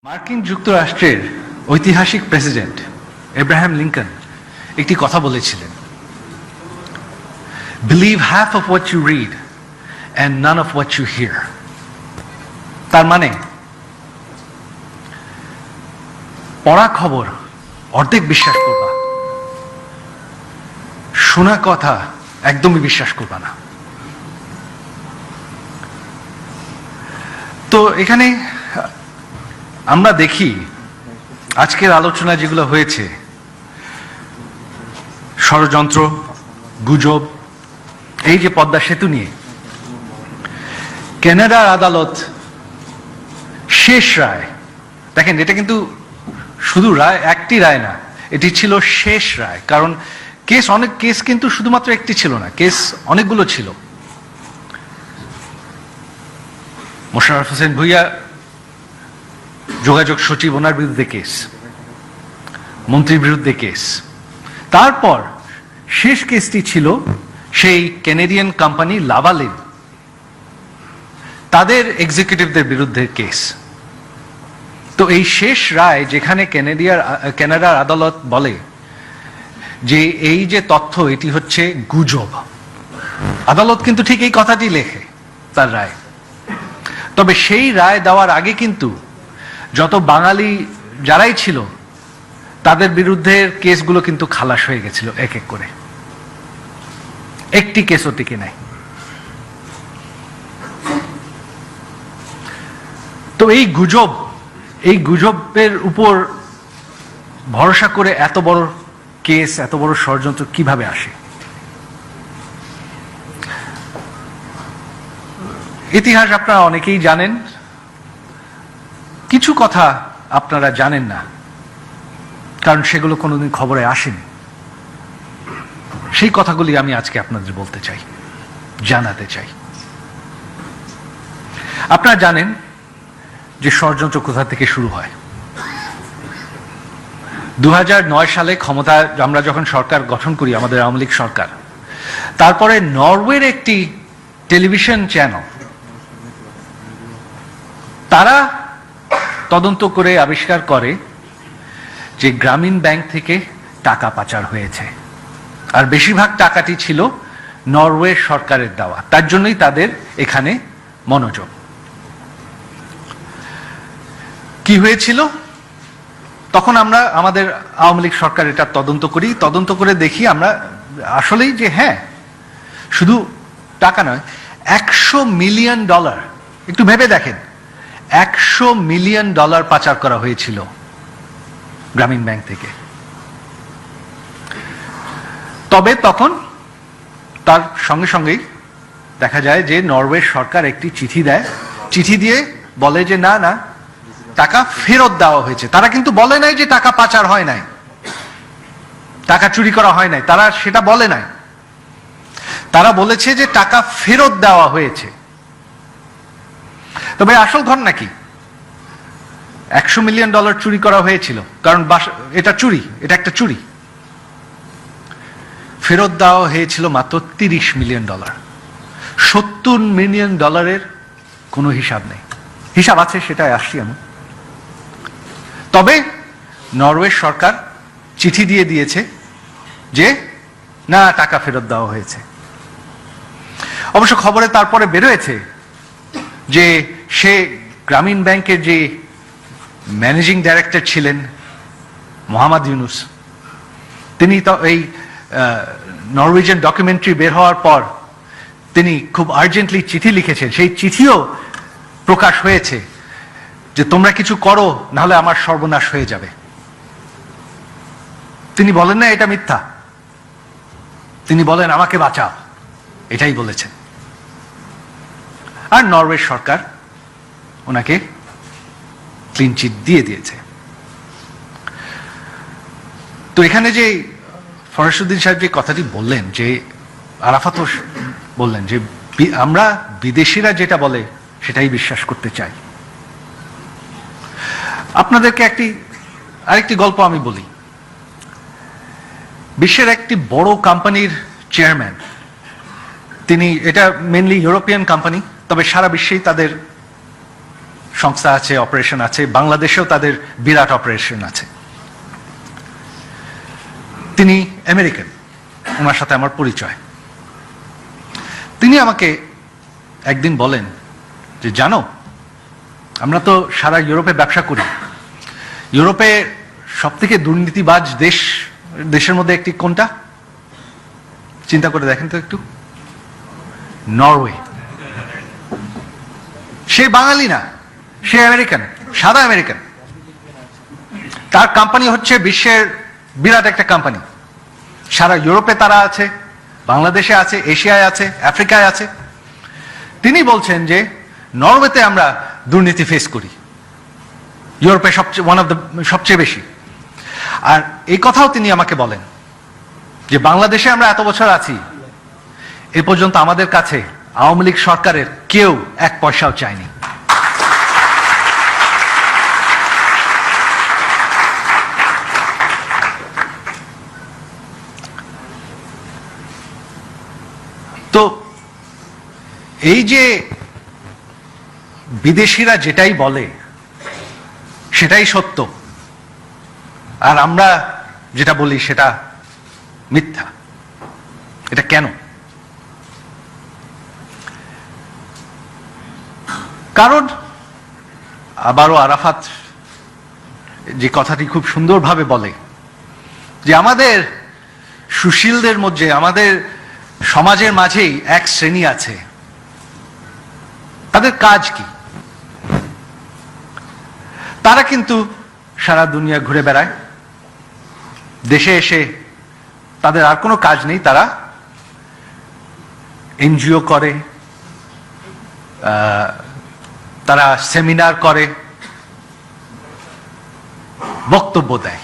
মার্কিন যুক্তরাষ্ট্রের ঐতিহাসিক প্রেসিডেন্ট এব্রাহাম লিঙ্কন একটি কথা বলেছিলেন, believe half of what you read and none of what you hear. তার মানে পড়া খবর অর্ধেক বিশ্বাস করবা, শোনা কথা একদমই বিশ্বাস করবা না। তো এখানে আমরা দেখি আজকের আলোচনা যেগুলো হয়েছে, ষড়যন্ত্র, গুজব, এই যে পদ্মা সেতু নিয়ে কানাডার আদালত শেষ রায়, দেখেন এটা কিন্তু শুধু রায়, একটি রায় না, এটি ছিল শেষ রায়। কারণ কেস কিন্তু শুধুমাত্র একটি ছিল না, কেস অনেকগুলো ছিল। মোশাররফ হোসেন ভূঁইয়া যোগাযোগ সচিব, ওনার বিরুদ্ধে কেস, মন্ত্রীর বিরুদ্ধে কেস। তারপর শেষ কেসটি ছিল সেই ক্যানাডিয়ান কোম্পানি লাভালিন, তাদের এক্সিকিউটিভদের বিরুদ্ধে কেস। তো এই শেষ রায় যেখানে কানাডার আদালত বলে যে এই যে তথ্য এটি হচ্ছে গুজব, আদালত কিন্তু ঠিক এই কথাটি লেখে তার রায়। তবে সেই রায় দেওয়ার আগে কিন্তু যত বাঙালি যারাই ছিল তাদের বিরুদ্ধে কেসগুলো কিন্তু খালাস হয়ে গেছিল এক এক করে, একটি কেসও টিকে নাই। তো এই গুজবের উপর ভরসা করে এত বড় কেস, এত বড় ষড়যন্ত্র কিভাবে আসে? ইতিহাস আপনারা অনেকেই জানেন, কিছু কথা আপনারা জানেন না, কারণ সেগুলো কোনোদিন খবরে আসেনি। সেই কথাগুলি আমি আজকে আপনাদের বলতে চাই, জানাতে চাই। আপনারা জানেন যে ষড়যন্ত্র কোথা থেকে শুরু হয়। 2009 সালে ক্ষমতা আমরা যখন সরকার গঠন করি, আমাদের আওয়ামী লীগ সরকার, তারপরে নরওয়ের একটি টেলিভিশন চ্যানেল তারা তদন্ত করে আবিষ্কার করে যে গ্রামীণ ব্যাংক থেকে টাকা পাচার হয়েছে, আর বেশিরভাগ টাকাটি ছিল নরওয়ে সরকারের দেওয়া। তার জন্যই তাদের এখানে মনোযোগ। কি হয়েছিল? তখন আমরা আমাদের আওয়ামী লীগ সরকার এটা তদন্ত করি, তদন্ত করে দেখি আমরা আসলেই যে হ্যাঁ, শুধু টাকা নয়, $100 মিলিয়ন, একটু ভেবে দেখেন, $100 মিলিয়ন পাচার করা হয়েছিল গ্রামীণ ব্যাংক থেকে। তবে তখন তার সঙ্গে সঙ্গেই দেখা যায় যে নরওয়ে সরকার একটি চিঠি দেয়, চিঠি দিয়ে বলে যে না না, টাকা ফেরত দেওয়া হয়েছে। তারা কিন্তু বলে নাই যে টাকা পাচার হয় নাই, টাকা চুরি করা হয় নাই, তারা সেটা বলে নাই। তারা বলেছে যে টাকা ফেরত দেওয়া হয়েছে। তবে আসল ঘটনা কি? $100 মিলিয়ন চুরি করা হয়েছিল, কারণ এটা চুরি, এটা একটা চুরি। ফেরত দেওয়া হয়েছিল মাত্র $30 মিলিয়ন। $70 মিলিয়ন কোনো হিসাব নেই, হিসাব আছে, সেটাই আসছি আমি। তবে নরওয়ে সরকার চিঠি দিয়ে দিয়েছে যে না, টাকা ফেরত দেওয়া হয়েছে। অবশ্য খবরে তারপরে বেরোয়েছে যে সে গ্রামীণ ব্যাংকের যে ম্যানেজিং ডাইরেক্টর ছিলেন মোহাম্মদ ইউনুস, তিনি তো এই নরওয়েজিয়ান ডকুমেন্টারি বের হওয়ার পর তিনি খুব আর্জেন্টলি চিঠি লিখেছেন। সেই চিঠিও প্রকাশ হয়েছে যে তোমরা কিছু করো, নাহলে আমার সর্বনাশ হয়ে যাবে। তিনি বলেন না এটা মিথ্যা, তিনি বলেন আমাকে বাঁচাও, এটাই বলেছেন। আর নরওয়ে সরকার ওনাকে ক্লিন চিট দিয়ে দিয়েছে। তো এখানে যে ফরাসউদ্দিন সাহেব যে কথাটি বললেন, যে আরাফাত বললেন যে আমরা বিদেশিরা যেটা বলে সেটাই বিশ্বাস করতে চাই। আপনাদেরকে আরেকটি গল্প আমি বলি। বিশ্বের একটি বড় কোম্পানির চেয়ারম্যান, তিনি, এটা মেনলি ইউরোপিয়ান কোম্পানি, তবে সারা বিশ্বেই তাদের সংস্থা আছে, অপারেশন আছে, বাংলাদেশেও তাদের বিরাট অপারেশন আছে। তিনি আমেরিকান, ওনার সাথে আমার পরিচয়। তিনি আমাকে একদিন বলেন যে, জানো, আমরা তো সারা ইউরোপে ব্যবসা করি, ইউরোপে সব থেকে দুর্নীতিবাজ দেশের মধ্যে একটি কোনটা? চিন্তা করে দেখেন তো একটু। নরওয়ে। সে বাঙালি না, সে আমেরিকান, সাদা আমেরিকান। তার কোম্পানি হচ্ছে বিশ্বের বিরাট একটা কোম্পানি। সারা ইউরোপে তারা আছে, বাংলাদেশে আছে, এশিয়ায় আছে, আফ্রিকায় আছে। তিনি বলছেন যে নরওয়েতে আমরা দুর্নীতি ফেস করি, ইউরোপে সবচেয়ে বেশি। আর এই কথাও তিনি আমাকে বলেন যে বাংলাদেশে আমরা এত বছর আছি, এ পর্যন্ত আমাদের কাছে আওয়ামী লীগ সরকারের কেউ এক পয়সাও চায়নি। তো এই যে বিদেশিরা যেটাই বলে সেটাই সত্য, আর আমরা যেটা বলি সেটা মিথ্যা। এটা কেন? কারণ আবারও আরাফাত যে কথাটি খুব সুন্দরভাবে বলে যে আমাদের সুশীলদের মধ্যে, আমাদের সমাজের মাঝেই এক শ্রেণী আছে, তাদের কাজ কি? তারা কিন্তু সারা দুনিয়া ঘুরে বেড়ায়, দেশে এসে তাদের আর কোনো কাজ নেই, তারা এনজিও করে, তারা সেমিনার করে, বক্তব্য দেয়।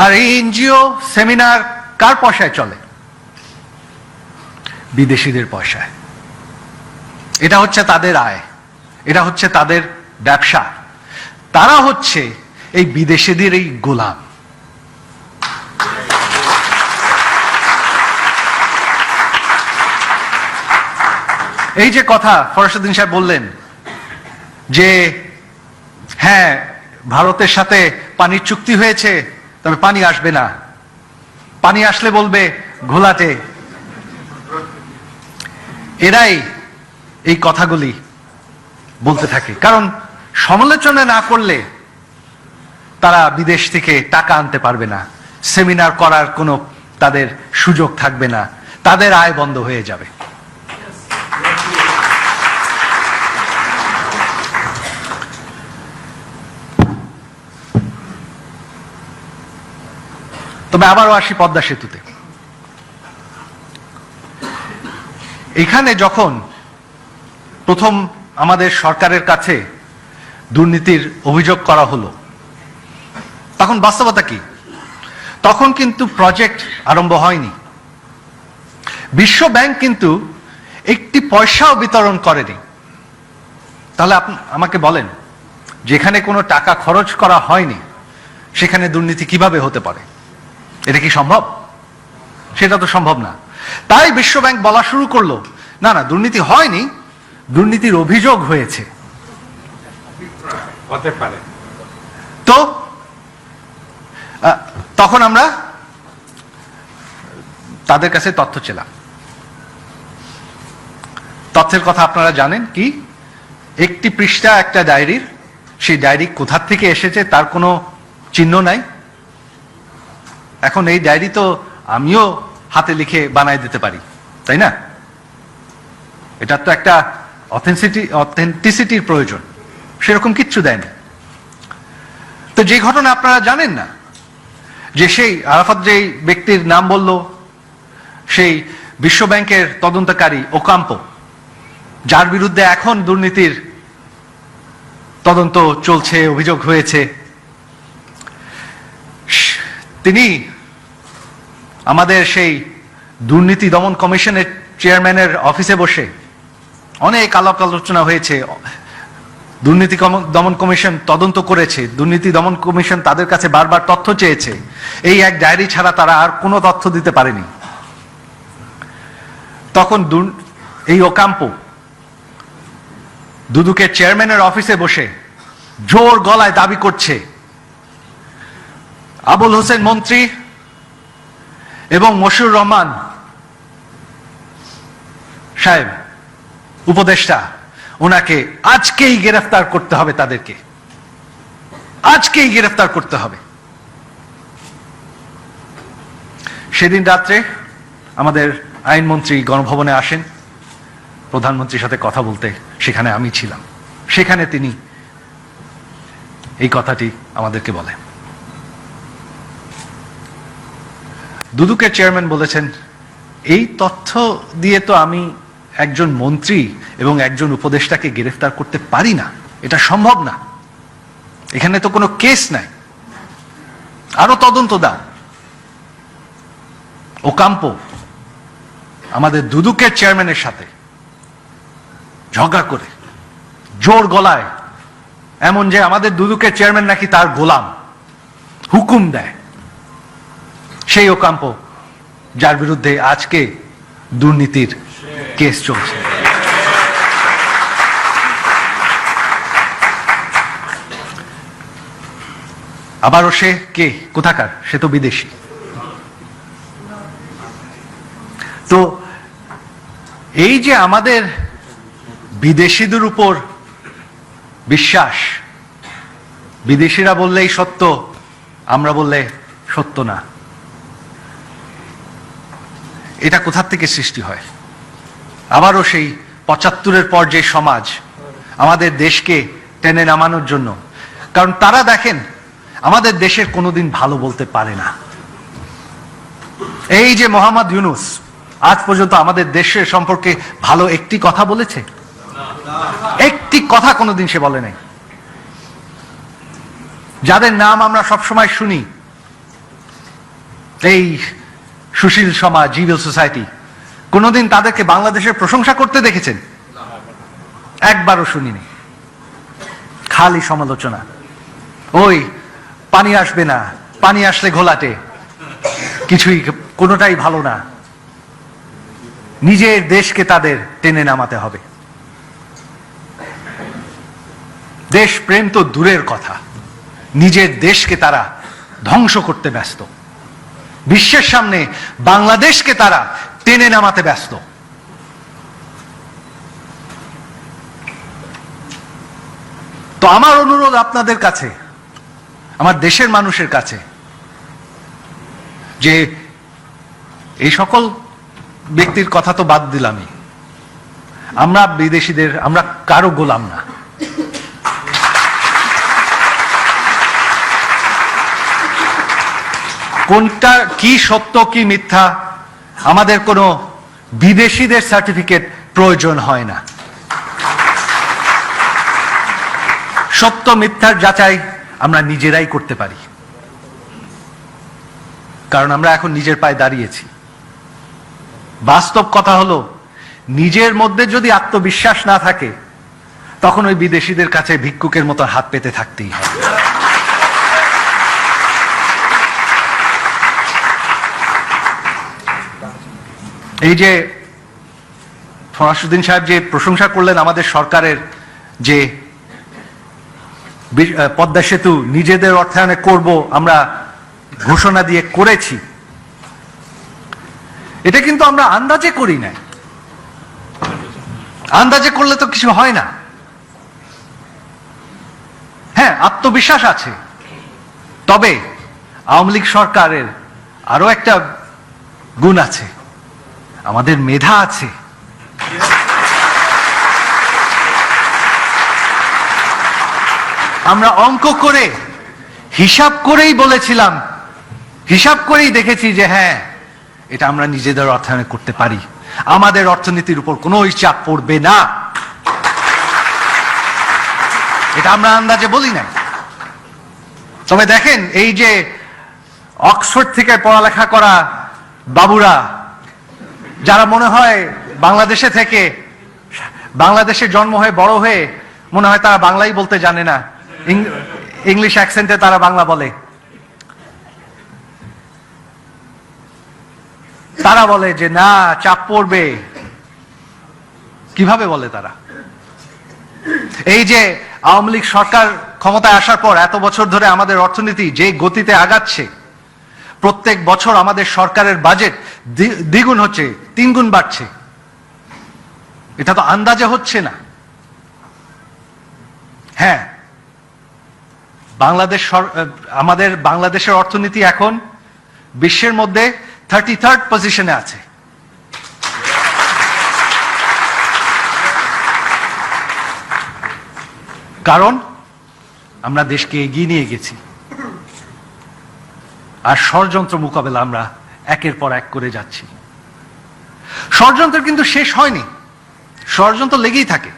আর এই এনজিও সেমিনার কার পয়সায় চলে? বিদেশিদের পয়সায়। এটা হচ্ছে তাদের আয়, এটা হচ্ছে তাদের ব্যবসা। তারা হচ্ছে এই বিদেশিদের এই গোলাম। এই যে কথা ফরহাদউদ্দিন সাহেব বললেন যে হ্যাঁ, ভারতের সাথে পানির চুক্তি হয়েছে, তবে পানি আসবে না, পানি আসলে বলবে ঘোলাটে। এরাই এই কথাগুলি বলতে থাকে, কারণ সমালোচনা না করলে তারা বিদেশ থেকে টাকা আনতে পারবে না, সেমিনার করার কোনো তাদের সুযোগ থাকবে না, তাদের আয় বন্ধ হয়ে যাবে। তবে আবারও আসি পদ্মা সেতুতে। এখানে যখন প্রথম আমাদের সরকারের কাছে দুর্নীতির অভিযোগ করা হলো, তখন বাস্তবতা কি? তখন কিন্তু প্রজেক্ট আরম্ভ হয়নি। বিশ্ব ব্যাংক কিন্তু একটি পয়সাও বিতরণ করেনি। তাহলে আপনি আমাকে বলেন, যেখানে কোনো টাকা খরচ করা হয়নি সেখানে দুর্নীতি কিভাবে হতে পারে? এটা কি সম্ভব? সেটা তো সম্ভব না। তাই বিশ্ব ব্যাংক বলা শুরু করলো, না না, দুর্নীতি হয়নি, দুর্নীতির অভিযোগ হয়েছে। হতে পারে। তো তখন আমরা তাদের কাছে তথ্য ছিলাম। তথ্যের কথা আপনারা জানেন কি? একটি পৃষ্ঠা একটা ডায়েরির, সেই ডায়েরি কোথা থেকে এসেছে তার কোনো চিহ্ন নাই। এখন এই ডায়েরি তো আমিও হাতে লিখে বানাই দিতে পারি, তাই না? এটার তো একটা অথেন্টিসিটির প্রয়োজন, সেরকম কিচ্ছু দেয়নি। তো যে ঘটনা আপনারা জানেন না, যে সেই আরাফাত যেই ব্যক্তির নাম বলল, সেই বিশ্ব ব্যাংকের তদন্তকারী ওকাম্পো, যার বিরুদ্ধে এখন দুর্নীতির তদন্ত চলছে, অভিযোগ হয়েছে, তিনি আমাদের সেই দুর্নীতি দমন কমিশনের চেয়ারম্যানের অফিসে বসে অনেক আলাপ আলোচনা হয়েছে। দুর্নীতি দমন কমিশন তদন্ত করেছে, দুর্নীতি দমন কমিশন তাদের কাছে বারবার তথ্য চেয়েছে, এই এক ডায়েরি ছাড়া তারা আর কোনো তথ্য দিতে পারেনি। তখন এই ওকাম্পো দুদকের চেয়ারম্যানের অফিসে বসে জোর গলায় দাবি করছে আবুল হোসেন মন্ত্রী এবং মশিউর রহমান সাহেব উপদেষ্টা, ওনাকে আজকেই গ্রেফতার করতে হবে, তাদেরকে আজকেই গ্রেফতার করতে হবে। সেদিন রাত্রে আমাদের আইনমন্ত্রী গণভবনে আসেন প্রধানমন্ত্রীর সাথে কথা বলতে, সেখানে আমি ছিলাম। সেখানে তিনি এই কথাটি আমাদেরকে বলে। দুদকের চেয়ারম্যান বলেছেন, এই তথ্য দিয়ে তো আমি একজন মন্ত্রী এবং একজন উপদেষ্টাকে গ্রেফতার করতে পারি না, এটা সম্ভব না, এখানে তো কোনো কেস নাই, আরো তদন্ত দাও। ওকাম্পো আমাদের দুদকের চেয়ারম্যানের সাথে ঝগড়া করে জোর গলায়, এমন যে আমাদের দুদকের চেয়ারম্যান নাকি তার গোলাম, হুকুম দেয়, সেই ওকাম্পো যার বিরুদ্ধে আজকে দুর্নীতির কেস চলছে। আবারও সে কে, কোথাকার? সে তো বিদেশি। তো এই যে আমাদের বিদেশিদের উপর বিশ্বাস, বিদেশিরা বললেই সত্য, আমরা বললে সত্য না, এটা কোথা থেকে সৃষ্টি হয়? আবারও সেই ৭৫-এর পর যে সমাজ আমাদের দেশকে টেনে নামানোর জন্য, কারণ তারা দেখেন আমাদের দেশের কোনোদিন ভালো বলতে পারে না। এই যে মোহাম্মদ ইউনূস আজ পর্যন্ত আমাদের দেশের সম্পর্কে ভালো একটি কথা বলেছে? একটি কথা কোনোদিন সে বলে নাই। যাদের নাম আমরা সবসময় শুনি, এই সুশীল সমাজ, ইভিল সোসাইটি, কোনোদিন তাদেরকে বাংলাদেশের প্রশংসা করতে দেখেছেন? একবারও শুনিনি, খালি সমালোচনা। ওই পানি আসবে না, পানি আসলে ঘোলাটে, কিছুই, কোনোটাই ভালো না। নিজের দেশকে তাদের টেনে নামাতে হবে। দেশ প্রেম তো দূরের কথা, নিজের দেশকে তারা ধ্বংস করতে ব্যস্ত, বিশ্বের সামনে বাংলাদেশকে তারা টেনে নামাতে ব্যস্ত। তো আমার অনুরোধ আপনাদের কাছে, আমার দেশের মানুষের কাছে, যে এই সকল ব্যক্তির কথা তো বাদ দিলামই, আমরা বিদেশিদের, আমরা কারো গোলাম না। কোনটা কি সত্য কি মিথ্যা আমাদের কোনো বিদেশিদের সার্টিফিকেট প্রয়োজন হয় না। সত্য মিথ্যার যাচাই আমরা নিজেরাই করতে পারি, কারণ আমরা এখন নিজের পায়ে দাঁড়িয়েছি। বাস্তব কথা হলো, নিজের মধ্যে যদি আত্মবিশ্বাস না থাকে, তখন ওই বিদেশিদের কাছে ভিক্ষুকের মতো হাত পেতে থাকতেই হবে। এই যে ফরাসুদ্দিন সাহেব যে প্রশংসা করলেন আমাদের সরকারের, যে পদ্মা সেতু নিজেদের অর্থায়নে করব আমরা ঘোষণা দিয়ে করেছি, এটা কিন্তু আমরা আন্দাজে করি না। আন্দাজে করলে তো কিছু হয় না। হ্যাঁ, আত্মবিশ্বাস আছে, তবে আওয়ামী লীগ সরকারের আরো একটা গুণ আছে, আমাদের মেধা আছে। আমরা অঙ্ক করে, হিসাব করেই বলেছিলাম, হিসাব করেই দেখেছি যে হ্যাঁ, এটা আমরা নিজেদের অর্থায়নে করতে পারি, আমাদের অর্থনীতির উপর কোনো চাপ পড়বে না। এটা আমরা আন্দাজে বলি না। তবে দেখেন, এই যে অক্সফোর্ড থেকে পড়ালেখা করা বাবুরা, যারা মনে হয় বাংলাদেশে থেকে, বাংলাদেশে জন্ম হয়ে বড় হয়ে মনে হয় তারা বাংলাই বলতে জানে না, ইংলিশ অ্যাকসেন্টে তারা বাংলা বলে, তারা বলে যে না, চাপ পড়বে। কিভাবে বলে তারা? এই যে আওয়ামী লীগ সরকার ক্ষমতায় আসার পর এত বছর ধরে আমাদের অর্থনীতি যে গতিতে আগাচ্ছে, প্রত্যেক বছর আমাদের সরকারের বাজেট দ্বিগুণ হচ্ছে, 3 গুণ বাড়ছে, এটা তো আন্দাজে হচ্ছে না। হ্যাঁ, আমাদের বাংলাদেশের অর্থনীতি এখন বিশ্বের মধ্যে 33rd পজিশনে আছে। কারণ আমরা দেশকে এগিয়ে নিয়ে গেছি, আর ষড়যন্ত্র মোকাবেলা আমরা একের পর এক করে যাচ্ছি। ষড়যন্ত্র কিন্তু শেষ হয়নি, ষড়যন্ত্র লেগেই থাকে।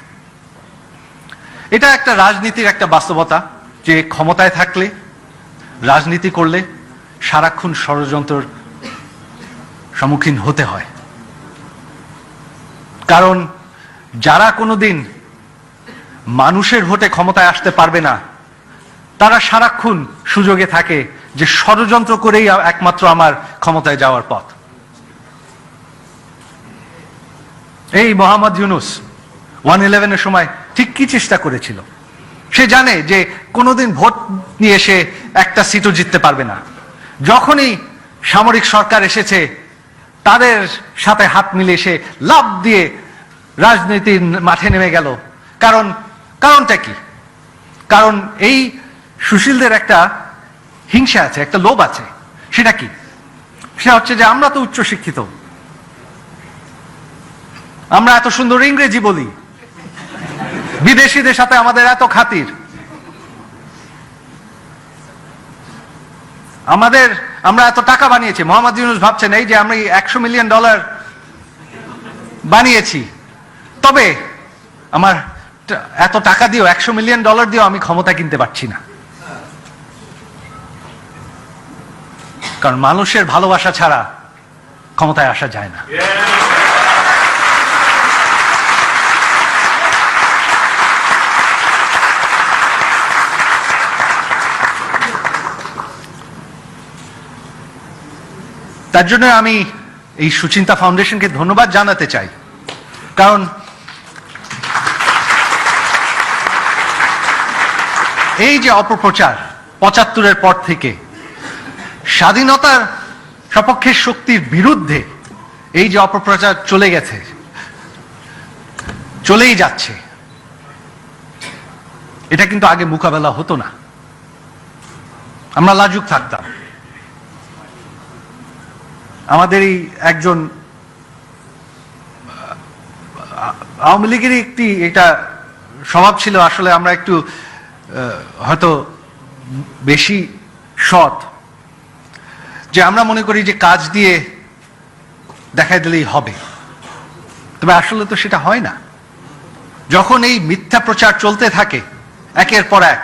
এটা একটা রাজনীতির একটা বাস্তবতা যে ক্ষমতায় থাকলে, রাজনীতি করলে সারাক্ষণ ষড়যন্ত্রের সম্মুখীন হতে হয়। কারণ যারা কোনোদিন মানুষের ভোটে ক্ষমতায় আসতে পারবে না, তারা সারাক্ষণ সুযোগে থাকে যে ষড়যন্ত্র করেই একমাত্র আমার ক্ষমতায় যাওয়ার পথ। এই মোহাম্মদ ইউনূস 111-এর সময় ঠিক কি চেষ্টা করেছিল? সে জানে যে কোনোদিন ভোট নিয়ে এসে একটা সিটও জিততে পারবে না। যখনই সামরিক সরকার এসেছে, তাদের সাথে হাত মিলিয়ে সে লাফ দিয়ে রাজনীতির মাঠে নেমে গেল। কারণটা কি? কারণ এই সুশীলদের একটা হিংসা আছে, একটা লোভ আছে। সেটা কি? সেটা হচ্ছে যে আমরা তো উচ্চশিক্ষিত, আমরা এত সুন্দর ইংরেজি বলি, বিদেশিদের সাথে আমাদের এত খাতির, আমরা এত টাকা বানিয়েছি। মোহাম্মদ ইউনূস ভাবছেন এই যে আমরা $100 মিলিয়ন বানিয়েছি, তবে আমার এত টাকা দিও, $100 মিলিয়ন দিও আমি ক্ষমতা কিনতে পারছি না। কারণ মানুষের ভালোবাসা ছাড়া ক্ষমতায় আসা যায় না। তার জন্য আমি এই সুচিন্তা ফাউন্ডেশনকে ধন্যবাদ জানাতে চাই। কারণ এই যে অপপ্রচার 75-এর পর থেকে স্বাধীনতার সপক্ষের শক্তির বিরুদ্ধে এই যে অপপ্রচার চলেই যাচ্ছে, এটা কিন্তু আগে মোকাবেলা হতো না, আমরা লাজুক থাকতাম। আমাদেরই একজন আওয়ামী লীগেরই একটি এটা স্বভাব ছিল, আসলে আমরা একটু হয়তো বেশি সৎ, যে আমরা মনে করি যে কাজ দিয়ে দেখাই দিলেই হবে। তবে আসলে তো সেটা হয় না। যখন এই মিথ্যা প্রচার চলতে থাকে একের পর এক,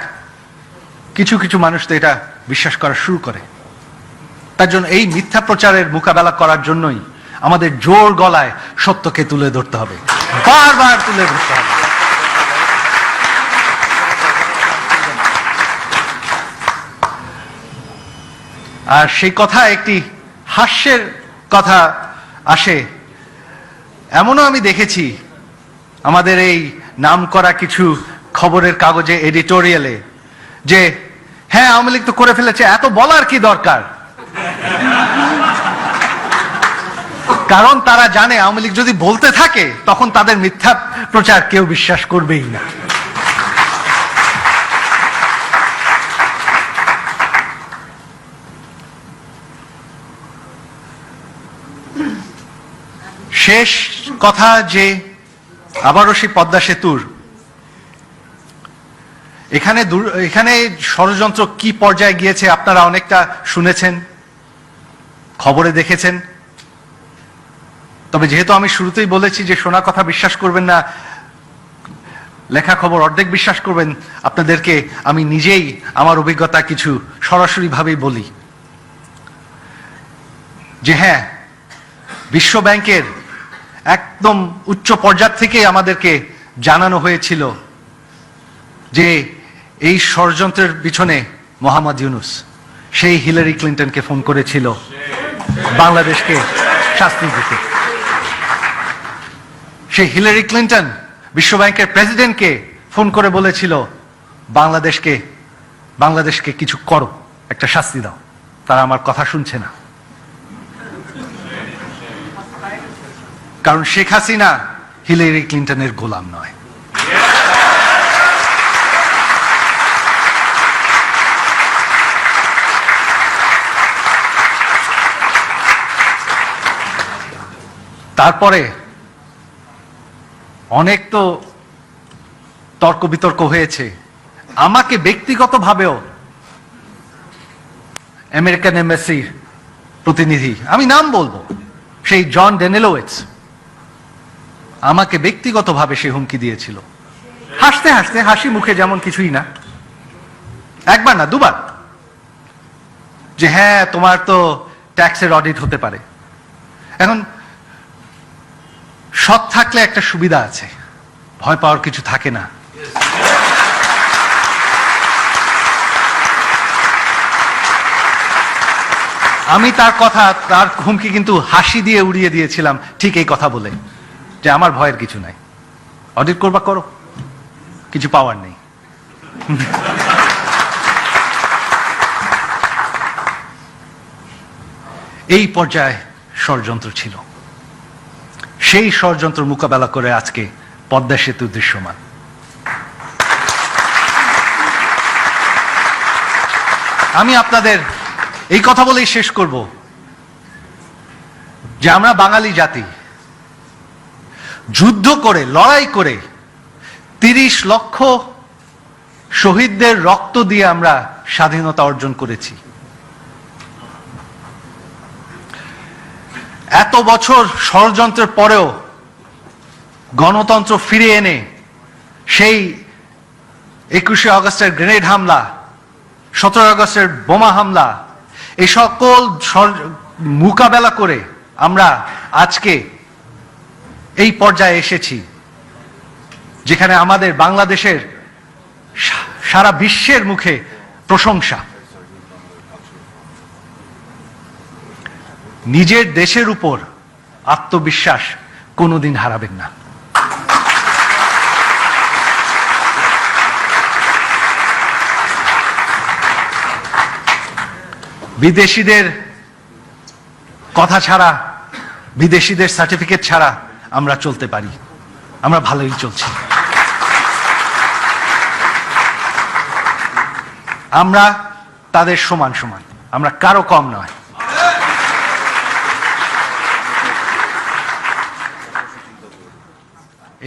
কিছু কিছু মানুষ তো এটা বিশ্বাস করা শুরু করে। তার জন্য এই মিথ্যা প্রচারের মোকাবেলা করার জন্যই আমাদের জোর গলায় সত্যকে তুলে ধরতে হবে, বারবার তুলে ধরতে হবে। আর সেই কথা একটি হাস্যের কথা আসে, এমনও আমি দেখেছি আমাদের এই নামকরা কিছু খবরের কাগজে এডিটোরিয়ালে, যে হ্যাঁ আওয়ামী লীগ তো করে ফেলেছে, এত বলার কি দরকার। কারণ তারা জানে আওয়ামী লীগ যদি বলতে থাকে তখন তাদের মিথ্যা প্রচার কেউ বিশ্বাস করবেই না। শেষ কথা যে আবারও সেই পদ্মা সেতুর এখানে ষড়যন্ত্র কি পর্যায়ে গিয়েছে আপনারা অনেকটা শুনেছেন, খবরে দেখেছেন। তবে যেহেতু আমি শুরুতেই বলেছি যে শোনা কথা বিশ্বাস করবেন না, লেখা খবর অর্ধেক বিশ্বাস করবেন, আপনাদেরকে আমি নিজেই আমার অভিজ্ঞতা কিছু সরাসরি ভাবেই বলি যে হ্যাঁ, বিশ্ব ব্যাংকের একদম উচ্চ পর্যায় থেকে আমাদেরকে জানানো হয়েছিল যে এই ষড়যন্ত্রের পিছনে মোহাম্মদ ইউনূস। সেই হিলারি ক্লিন্টনকে ফোন করেছিল বাংলাদেশকে শাস্তি দিতে। সেই হিলারি ক্লিন্টন বিশ্ব ব্যাংকের প্রেসিডেন্টকে ফোন করে বলেছিল বাংলাদেশকে কিছু করো, একটা শাস্তি দাও। তারা আমার কথা শুনছে না, কারণ শেখ হাসিনা হিলারি ক্লিন্টনের গোলাম নয়। তারপরে অনেক তো তর্ক বিতর্ক হয়েছে। আমাকে ব্যক্তিগতভাবেও আমেরিকান এম্বাসির প্রতিনিধি, আমি নাম বলবো, সেই জন ডেনেলোয়েটস, আমাকে ব্যক্তিগতভাবে সে হুমকি দিয়েছিল, হাসতে হাসতে, হাসি মুখে, যেমন কিছুই না। একবার না, দুবার, যে হ্যাঁ তোমার তো ট্যাক্সের অডিট হতে পারে। এখন সৎ থাকলে একটা সুবিধা আছে, ভয় পাওয়ার কিছু থাকে না। আমি তার হুমকি কিন্তু হাসি দিয়ে উড়িয়ে দিয়েছিলাম, ঠিক এই কথা বলে যে আমার ভয়ের কিছু নাই, অডিট করবা করো, কিছু পাওয়ার নেই। এই পর্যায়ে ষড়যন্ত্র ছিল। সেই ষড়যন্ত্র মোকাবেলা করে আজকে পদ্মা সেতু দৃশ্যমান। আমি আপনাদের এই কথা বলেই শেষ করব যে আমরা বাঙালি জাতি যুদ্ধ করে, লড়াই করে ৩০ লক্ষ শহীদদের রক্ত দিয়ে আমরা স্বাধীনতা অর্জন করেছি। এত বছর ষড়যন্ত্রের পরেও গণতন্ত্র ফিরে এনে সেই ২১শে আগস্টের গ্রেনেড হামলা, ১৭ আগস্টের বোমা হামলা, এই সকল মোকাবেলা করে আমরা আজকে এই পর্যায়ে এসেছি, যেখানে আমাদের বাংলাদেশের সারা বিশ্বের মুখে প্রশংসা। নিজের দেশের উপর আত্মবিশ্বাস কোনোদিন হারাবেন না। বিদেশিদের কথা ছাড়া, বিদেশিদের সার্টিফিকেট ছাড়া আমরা চলতে পারি, আমরা ভালোই চলছি। আমরা তাদের সমান সমান, আমরা কারো কম নয়।